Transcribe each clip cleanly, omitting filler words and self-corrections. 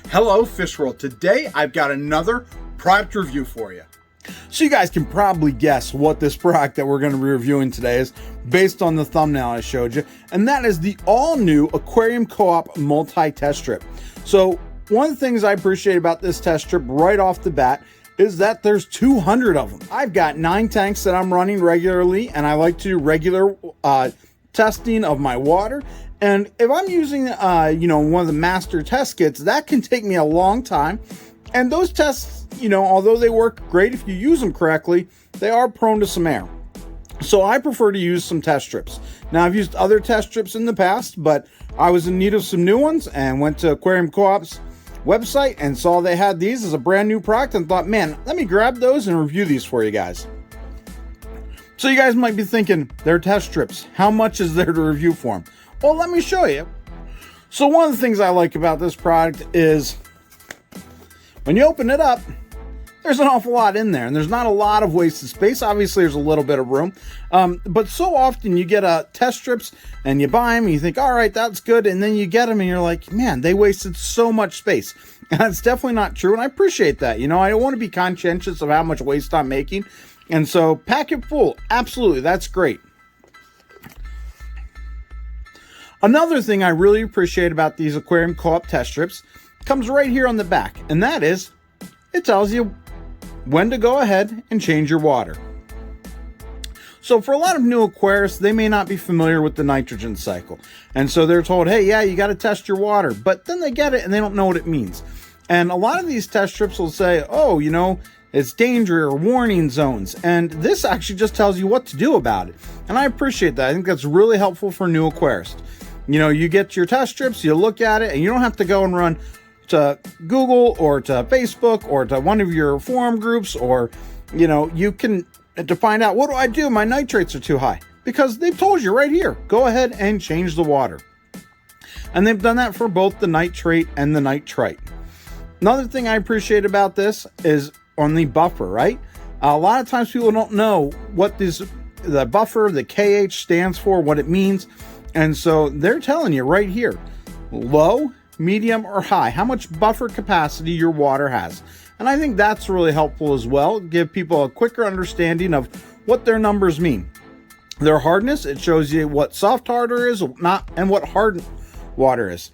Hello Fish World. Today I've got another product review for you. So you guys can probably guess what this product that we're going to be reviewing today is based on the thumbnail I showed you, and that is the all-new Aquarium Co-op multi-test strip. So one of the things I appreciate about this test strip right off the bat is that there's 200 of them. I've got 9 tanks that I'm running regularly, and I like to do regular testing of my water. And if I'm using, one of the master test kits, that can take me a long time. And those tests, although they work great if you use them correctly, they are prone to some error. So I prefer to use some test strips. Now, I've used other test strips in the past, but I was in need of some new ones and went to Aquarium Co-op's website and saw they had these as a brand new product and thought, man, let me grab those and review these for you guys. So you guys might be thinking, they're test strips. How much is there to review for them? Well, let me show you. So one of the things I like about this product is when you open it up, there's an awful lot in there, and there's not a lot of wasted space. Obviously, there's a little bit of room, but so often you get test strips and you buy them and you think, all right, that's good, and then you get them and you're like, man, they wasted so much space. And that's definitely not true, and I appreciate that. I don't want to be conscientious of how much waste I'm making, and so pack it full. Absolutely, that's great. Another thing I really appreciate about these Aquarium Co-op test strips comes right here on the back, and that is, it tells you when to go ahead and change your water. So for a lot of new aquarists, they may not be familiar with the nitrogen cycle. And so they're told, hey, yeah, you got to test your water. But then they get it and they don't know what it means. And a lot of these test strips will say, oh, it's danger or warning zones. And this actually just tells you what to do about it. And I appreciate that. I think that's really helpful for new aquarists. You get your test strips, you look at it, and you don't have to go and run to Google or to Facebook or to one of your forum groups, or, you can to find out, what do I do? My nitrates are too high. Because they've told you right here, go ahead and change the water. And they've done that for both the nitrate and the nitrite. Another thing I appreciate about this is on the buffer, right? A lot of times people don't know what the buffer, the KH stands for, what it means. And so they're telling you right here, low, medium, or high, how much buffer capacity your water has. And I think that's really helpful as well. Give people a quicker understanding of what their numbers mean. Their hardness, it shows you what soft water is and what hard water is.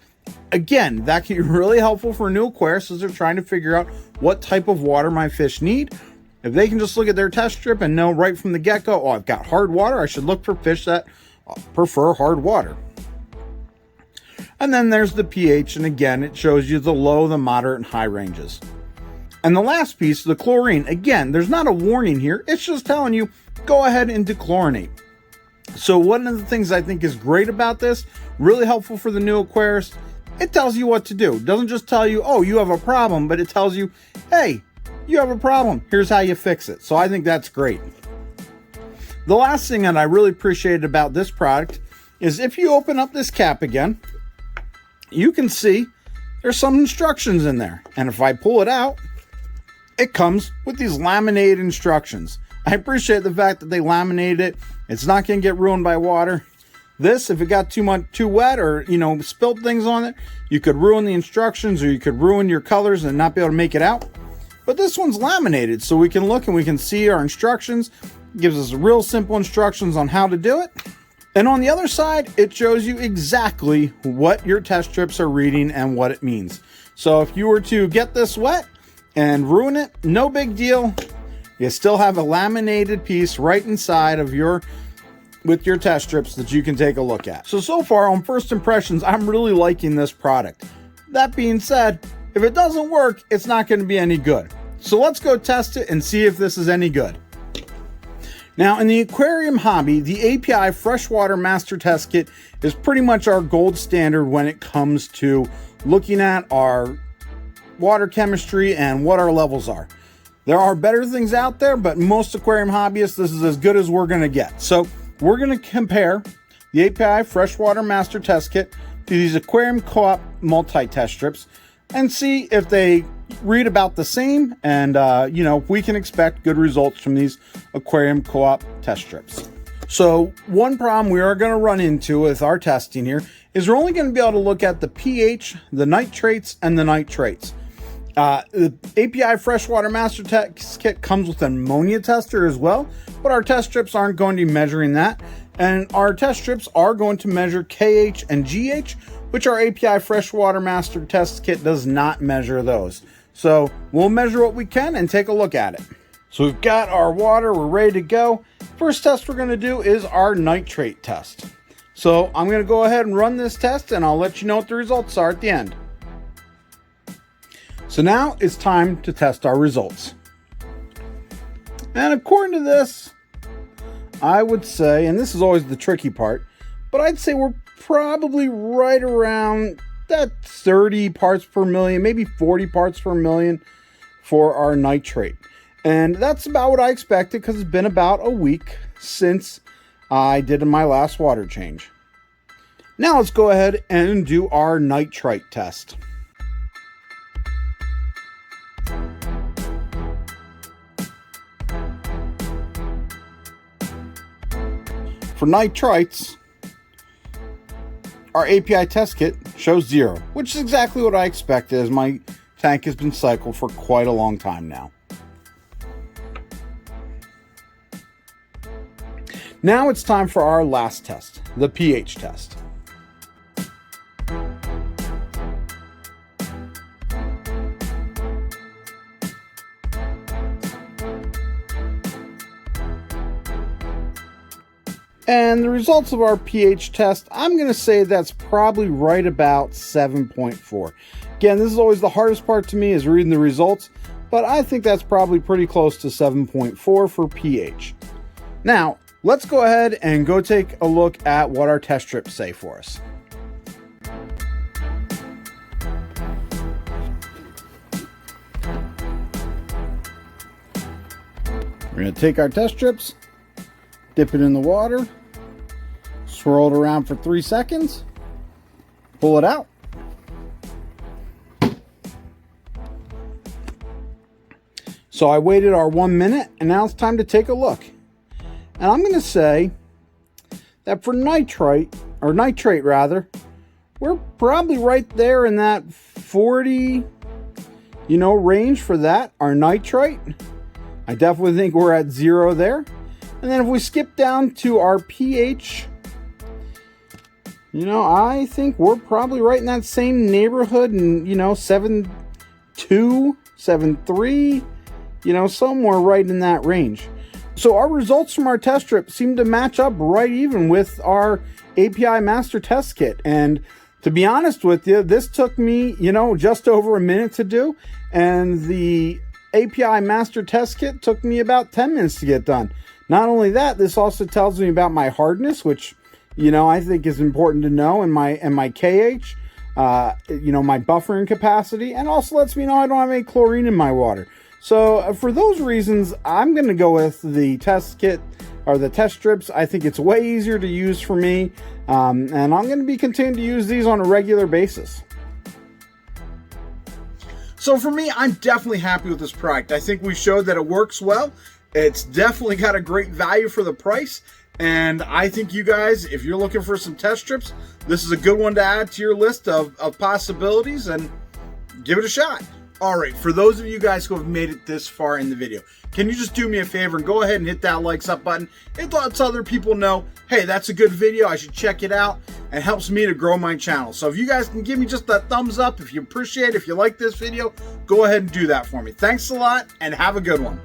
Again, that can be really helpful for new aquarists as they're trying to figure out what type of water my fish need. If they can just look at their test strip and know right from the get-go, oh, I've got hard water, I should look for fish that prefer hard water. And then there's the pH, and again, it shows you the low, the moderate, and high ranges. And the last piece, the chlorine, again, there's not a warning here, it's just telling you, go ahead and dechlorinate. So one of the things I think is great about this, really helpful for the new aquarist, it tells you what to do. It doesn't just tell you, oh, you have a problem, but it tells you, hey, you have a problem, here's how you fix it. So I think that's great. The last thing that I really appreciated about this product is if you open up this cap again, you can see there's some instructions in there. And if I pull it out, it comes with these laminated instructions. I appreciate the fact that they laminated it. It's not going to get ruined by water. This, if it got too wet or, spilled things on it, you could ruin the instructions or you could ruin your colors and not be able to make it out. But this one's laminated, so we can look and we can see our instructions. It gives us real simple instructions on how to do it. And on the other side, it shows you exactly what your test strips are reading and what it means. So if you were to get this wet and ruin it, no big deal. You still have a laminated piece right inside of with your test strips that you can take a look at. So far on first impressions, I'm really liking this product. That being said, if it doesn't work, it's not going to be any good. So let's go test it and see if this is any good. Now, in the aquarium hobby, the API Freshwater Master Test Kit is pretty much our gold standard when it comes to looking at our water chemistry and what our levels are. There are better things out there, but most aquarium hobbyists, this is as good as we're going to get. So we're going to compare the API Freshwater Master Test Kit to these Aquarium Co-op multi-test strips and see if they read about the same and, if we can expect good results from these Aquarium Co-op test strips. So one problem we are going to run into with our testing here is we're only going to be able to look at the pH, the nitrates, and the nitrates. The API Freshwater Master Test Kit comes with an ammonia tester as well, but our test strips aren't going to be measuring that. And our test strips are going to measure KH and GH, which our API Freshwater Master Test Kit does not measure those. So we'll measure what we can and take a look at it. So we've got our water, we're ready to go. First test we're going to do is our nitrate test. So I'm going to go ahead and run this test and I'll let you know what the results are at the end. So now it's time to test our results. And according to this, I would say, and this is always the tricky part, but I'd say we're probably right around that 30 parts per million, maybe 40 parts per million for our nitrate. And that's about what I expected because it's been about a week since I did my last water change. Now let's go ahead and do our nitrite test. For nitrites, our API test kit shows 0, which is exactly what I expected as my tank has been cycled for quite a long time now. Now it's time for our last test, the pH test. And the results of our pH test, I'm going to say that's probably right about 7.4. Again, this is always the hardest part to me is reading the results, but I think that's probably pretty close to 7.4 for pH. Now, let's go ahead and go take a look at what our test strips say for us. We're going to take our test strips, dip it in the water, swirl it around for 3 seconds, pull it out. So I waited our 1 minute and now it's time to take a look. And I'm going to say that for nitrate rather, we're probably right there in that 40, range for that, our nitrite. I definitely think we're at 0 there. And then if we skip down to our pH, I think we're probably right in that same neighborhood and, 7.2, 7.3, somewhere right in that range. So our results from our test strip seem to match up right even with our API Master Test Kit. And to be honest with you, this took me, just over a minute to do. And the API Master Test Kit took me about 10 minutes to get done. Not only that, this also tells me about my hardness, which, I think is important to know, and my KH, my buffering capacity, and also lets me know I don't have any chlorine in my water. So for those reasons, I'm going to go with the test kit or the test strips. I think it's way easier to use for me, and I'm going to be continuing to use these on a regular basis. So for me, I'm definitely happy with this product. I think we showed that it works well. It's definitely got a great value for the price. And I think you guys, if you're looking for some test strips, this is a good one to add to your list of possibilities and give it a shot. All right, for those of you guys who have made it this far in the video, can you just do me a favor and go ahead and hit that likes up button? It lets other people know, hey, that's a good video, I should check it out, and helps me to grow my channel. So if you guys can give me just that thumbs up, if you appreciate it, if you like this video, go ahead and do that for me. Thanks a lot, and have a good one.